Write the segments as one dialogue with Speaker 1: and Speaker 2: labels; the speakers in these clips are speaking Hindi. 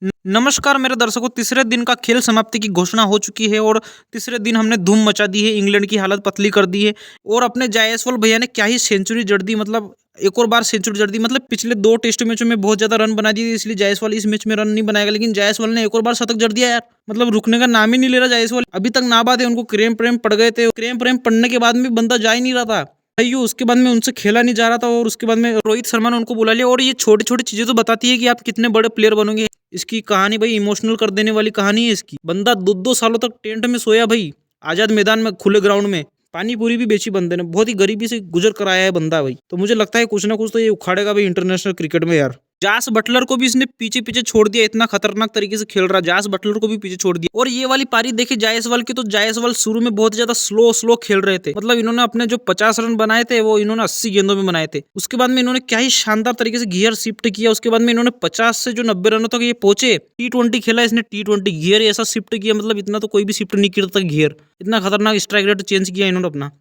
Speaker 1: नमस्कार मेरे दर्शकों, तीसरे दिन का खेल समाप्ति की घोषणा हो चुकी है और तीसरे दिन हमने धूम मचा दी है। इंग्लैंड की हालत पतली कर दी है और अपने जायसवाल भैया ने क्या ही सेंचुरी जड़ दी। मतलब एक और बार सेंचुरी जड़ दी। मतलब पिछले 2 टेस्ट मैचों में बहुत ज्यादा रन बना दिए, इसलिए जायसवाल इस मैच में रन नहीं बनाएगा, लेकिन जायसवाल ने एक और बार शतक जड़ दिया यार। मतलब रुकने का नाम ही नहीं ले रहा जायसवाल। अभी तक नाबाद है, उनको क्रेम प्रेम पड़ गए थे। क्रेम प्रेम पड़ने के बाद में बंदा जा ही नहीं रहा था भाइयों। उसके बाद में उनसे खेला नहीं जा रहा था और उसके बाद में रोहित शर्मा ने उनको बुला लिया। और ये छोटी छोटी चीजें तो बताती है कि आप कितने बड़े प्लेयर बनोगे। इसकी कहानी भाई इमोशनल कर देने वाली कहानी है इसकी। बंदा 2-2 सालों तक टेंट में सोया भाई, आजाद मैदान में, खुले ग्राउंड में। पानी पूरी भी बेची बंदे ने, बहुत ही गरीबी से गुजर कर आया है बंदा भाई। तो मुझे लगता है कुछ ना कुछ तो ये उखाड़ेगा भाई इंटरनेशनल क्रिकेट में यार। जास बटलर को भी इसने पीछे पीछे छोड़ दिया, इतना खतरनाक तरीके से खेल रहा। जास बटलर को भी पीछे छोड़ दिया। और ये वाली पारी देखी जायसवाल की, तो जायसवाल शुरू में बहुत ज्यादा स्लो स्लो खेल रहे थे। मतलब इन्होंने अपने जो 50 रन बनाए थे वो इन्होंने 80 गेंदों में बनाए थे। उसके बाद में इन्होंने क्या ही शानदार तरीके से गियर शिफ्ट किया। उसके बाद में इन्होंने 50 से जो 90 रनों तक ये पहुंचे। T20 खेला इसने, T20 गियर ऐसा शिफ्ट किया, मतलब इतना तो कोई भी शिफ्ट नहीं करता गियर। इतना खतरनाक स्ट्राइक रेट चेंज किया इन्होंने अपना।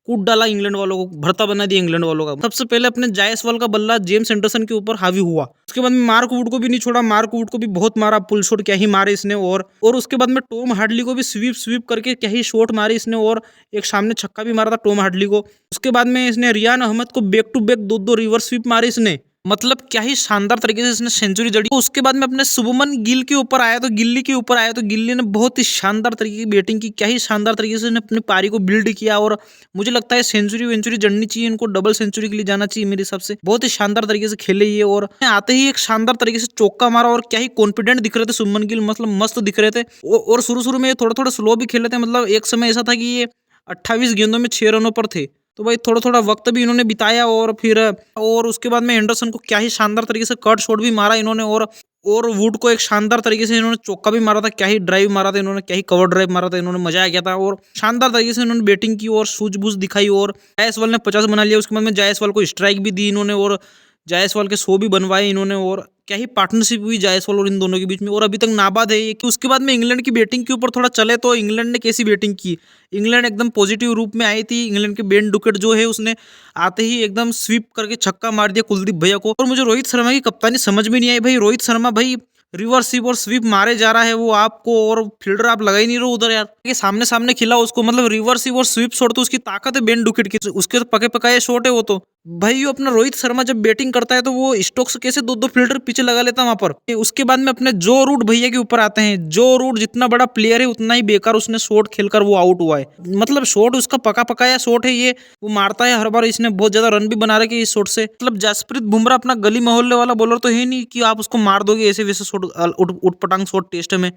Speaker 1: कूद डाला इंग्लैंड वालों को, भरता बना दिया इंग्लैंड वालों का। सबसे पहले अपने जायसवाल का बल्ला जेम्स एंडरसन के ऊपर हावी हुआ। उसके बाद में मार्क वुड को भी नहीं छोड़ा, मार्क वुड को भी बहुत मारा, पुल शॉट क्या ही मारे इसने। और उसके बाद में टॉम हार्डली को भी स्वीप स्वीप करके क्या ही शॉट मारे इसने। और एक सामने छक्का भी मारा था टॉम हार्डली को। उसके बाद में इसने रियान अहमद को back to back 2-2 reverse sweep मारे इसने। मतलब क्या ही शानदार तरीके से इसने सेंचुरी जड़ी। तो उसके बाद में अपने शुभमन गिल के ऊपर आया, तो गिल्ली के ऊपर आया, तो गिल्ली ने बहुत ही शानदार तरीके की बैटिंग की। क्या ही शानदार तरीके से अपनी पारी को बिल्ड किया। और मुझे लगता है सेंचुरी वेंचुरी जड़नी चाहिए इनको, डबल सेंचुरी के लिए जाना चाहिए मेरे हिसाब से। बहुत ही शानदार तरीके से खेले ये, और आते ही एक शानदार तरीके से चौका मारा। और क्या ही कॉन्फिडेंट दिख रहे थे शुभमन गिल, मतलब मस्त दिख रहे थे। और शुरू शुरू में थोड़ा थोड़ा स्लो भी खेले थे। मतलब एक समय ऐसा था कि ये 28 गेंदों में 6 रनों पर थे। तो भाई थोड़ा थोड़ा वक्त भी इन्होंने बिताया। और उसके बाद में एंडरसन को क्या ही शानदार तरीके से कट शॉट भी मारा इन्होंने। और वुड को एक शानदार तरीके से इन्होंने चौका भी मारा था। क्या ही ड्राइव मारा था इन्होंने, क्या ही कवर ड्राइव मारा था इन्होंने, मजा आ गया था। और शानदार तरीके से इन्होंने बैटिंग की और सूझबूझ दिखाई। और जायसवाल ने 50 बना लिया। उसके बाद में जायसवाल को स्ट्राइक भी दी इन्होंने और जायसवाल के 100 भी बनवाए इन्होंने। और क्या ही पार्टनरशिप हुई जायसवाल और इन दोनों के बीच में। और अभी तक नाबाद है ये। कि उसके बाद में इंग्लैंड की बैटिंग के ऊपर थोड़ा चले, तो इंग्लैंड ने कैसी बैटिंग की। इंग्लैंड एकदम पॉजिटिव रूप में आई थी। इंग्लैंड के बेन डुकेट जो है उसने आते ही एकदम स्वीप करके छक्का मार दिया कुलदीप भैया को। और मुझे रोहित शर्मा की कप्तानी समझ में नहीं आई भाई। रोहित शर्मा भाई रिवर्स स्वीप और स्वीप मारे जा रहा है वो आपको, और फील्डर आप लगा ही नहीं रहे उधर यार। ये सामने सामने खिला उसको, मतलब रिवर्स स्वीप और स्वीप शॉट तो उसकी ताकत है बेन डुकेट की, उसके तो पके पकाए शॉट है वो तो। भाई अपना रोहित शर्मा जब बैटिंग करता है तो वो स्टोक्स कैसे 2-2 फील्डर पीछे लगा लेता है वहां पर। उसके बाद में अपने जो रूट भैया के ऊपर आते हैं। जो रूट जितना बड़ा प्लेयर है उतना ही बेकार उसने शॉट खेलकर वो आउट हुआ है। मतलब शॉट उसका पका पकाया शॉट है ये, वो मारता है हर बार। इसने बहुत ज्यादा रन भी बना रखे इस शॉट से। मतलब जसप्रीत बुमराह अपना गली मोहल्ले वाला बॉलर तो है नहीं कि आप उसको मार दोगे ऐसे वैसे शॉट, उठपटांग शॉट टेस्ट में।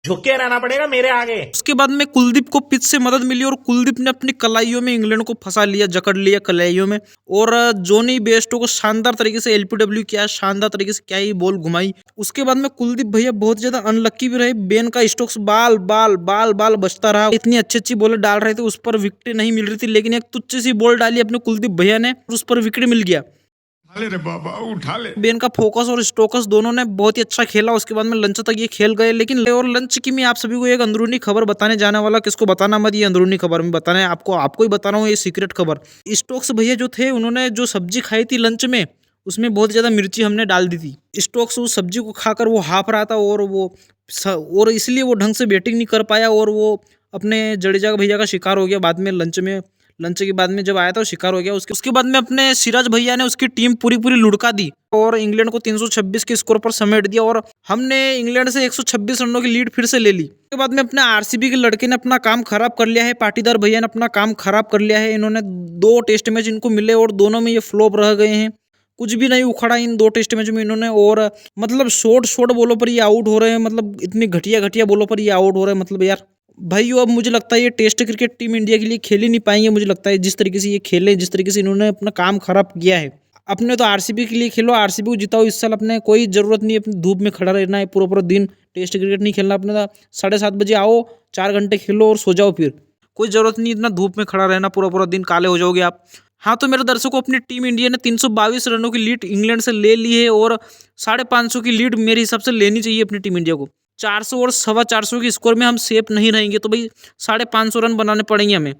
Speaker 2: झुक के रहना पड़ेगा मेरे आगे।
Speaker 1: उसके बाद में कुलदीप को पिच से मदद मिली और कुलदीप ने अपनी कलाइयों में इंग्लैंड को फंसा लिया, जकड़ लिया कलाइयों में। और जोनी बेस्टो को शानदार तरीके से एलपीडब्ल्यू किया, शानदार तरीके से क्या ही बॉल घुमाई। उसके बाद में कुलदीप भैया बहुत ज्यादा अनलक्की भी रहे। बेन का स्टोक्स बाल बाल बाल बाल बचता रहा। इतनी अच्छी अच्छी बॉल डाल रहे थे, उस पर विकेट नहीं मिल रही थी, लेकिन एक तुच्छ सी बॉल डाली अपने कुलदीप भैया ने, उस पर विकेट मिल गया।
Speaker 2: रे बाबा उठा ले।
Speaker 1: बेन का फोकस और स्टोकस दोनों ने बहुत ही अच्छा खेला। उसके बाद में लंच तक ये खेल गए। लेकिन और लंच की मैं आप सभी को एक अंदरूनी खबर बताने जाने वाला। किसको बताना मत, ये अंदरूनी खबर में बताना है आपको ही बता रहा हूँ, ये सीक्रेट खबर। स्टोक्स भैया जो थे उन्होंने जो सब्जी खाई थी लंच में, उसमें बहुत ज्यादा मिर्ची हमने डाल दी थी। स्टोक्स उस सब्जी को खाकर वो हाफ रहा था और इसलिए वो ढंग से बैटिंग नहीं कर पाया। और वो अपने जडेजा भैया का शिकार हो गया बाद में। लंच के बाद में जब आया था वो शिकार हो गया। उसके बाद में अपने सिराज भैया ने उसकी टीम पूरी पूरी लुढ़का दी और इंग्लैंड को 326 के स्कोर पर समेट दिया। और हमने इंग्लैंड से 126 रनों की लीड फिर से ले ली। उसके बाद में अपने आरसीबी के लड़के ने अपना काम खराब कर लिया है। पाटीदार भैया ने अपना काम खराब कर लिया है। इन्होंने 2 टेस्ट मैच इनको मिले और दोनों में ये फ्लॉप रह गए हैं। कुछ भी नहीं उखड़ा इन 2 टेस्ट मैच में इन्होंने। और मतलब शॉर्ट बॉलों पर ये आउट हो रहे हैं। मतलब इतनी घटिया घटिया बॉलों पर ये आउट हो रहे हैं। मतलब यार भाई अब मुझे लगता है ये टेस्ट क्रिकेट टीम इंडिया के लिए खेल ही नहीं पाएंगे। मुझे लगता है जिस तरीके से ये खेले, जिस तरीके से इन्होंने अपना काम खराब किया है। अपने तो आरसीबी के लिए खेलो, आरसीबी को जिताओ इस साल। अपने कोई जरूरत नहीं अपनी धूप में खड़ा रहना है पूरा पूरा दिन। टेस्ट क्रिकेट नहीं खेलना अपने। 7:30 बजे आओ, 4 घंटे खेलो और सो जाओ। फिर कोई जरूरत नहीं इतना धूप में खड़ा रहना पूरा पूरा दिन, काले हो जाओगे आप। हाँ तो मेरे दर्शकों, अपनी टीम इंडिया ने 322 रनों की लीड इंग्लैंड से ले ली है और 550 की लीड मेरे हिसाब से लेनी चाहिए अपनी टीम इंडिया को। 400 और 425 की स्कोर में हम सेफ नहीं रहेंगे तो भाई 550 रन बनाने पड़ेंगे हमें।